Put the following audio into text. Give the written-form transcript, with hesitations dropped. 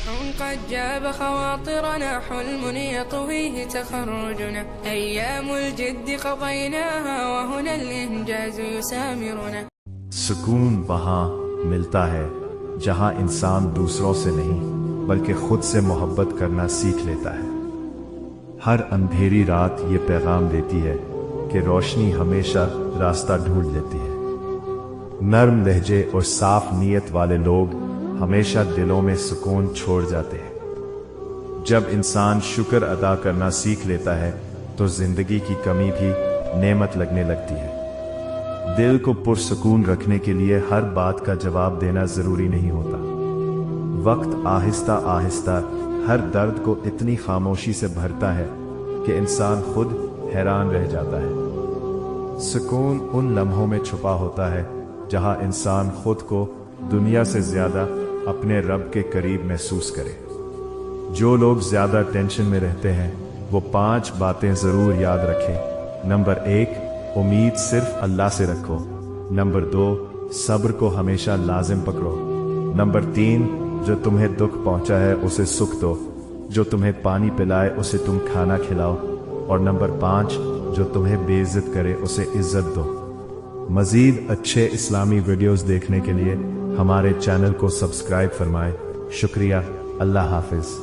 قد جاب خواطرنا حلم يطويه تخرجنا أيام الجد قضيناها وهنا الإنجاز يسامرنا. سکون وہاں ملتا ہے جہاں انسان دوسروں سے نہیں بلکہ خود سے محبت کرنا سیکھ لیتا ہے. ہر اندھیری رات یہ پیغام دیتی ہے کہ روشنی ہمیشہ راستہ ڈھونڈ لیتی ہے. نرم لہجے اور صاف نیت والے لوگ ہمیشہ دلوں میں سکون چھوڑ جاتے ہیں. جب انسان شکر ادا کرنا سیکھ لیتا ہے تو زندگی کی کمی بھی نعمت لگنے لگتی ہے. دل کو پرسکون رکھنے کے لیے ہر بات کا جواب دینا ضروری نہیں ہوتا. وقت آہستہ آہستہ ہر درد کو اتنی خاموشی سے بھرتا ہے کہ انسان خود حیران رہ جاتا ہے. سکون ان لمحوں میں چھپا ہوتا ہے جہاں انسان خود کو دنیا سے زیادہ اپنے رب کے قریب محسوس کرے. جو لوگ زیادہ ٹینشن میں رہتے ہیں وہ 5 باتیں ضرور یاد رکھیں. نمبر 1، امید صرف اللہ سے رکھو. نمبر 2، صبر کو ہمیشہ لازم پکڑو. نمبر 3، جو تمہیں دکھ پہنچا ہے اسے سکھ دو. جو تمہیں پانی پلائے اسے تم کھانا کھلاؤ. اور نمبر 5، جو تمہیں بے عزت کرے اسے عزت دو. مزید اچھے اسلامی ویڈیوز دیکھنے کے لیے ہمارے چینل کو سبسکرائب فرمائیں. شکریہ. اللہ حافظ.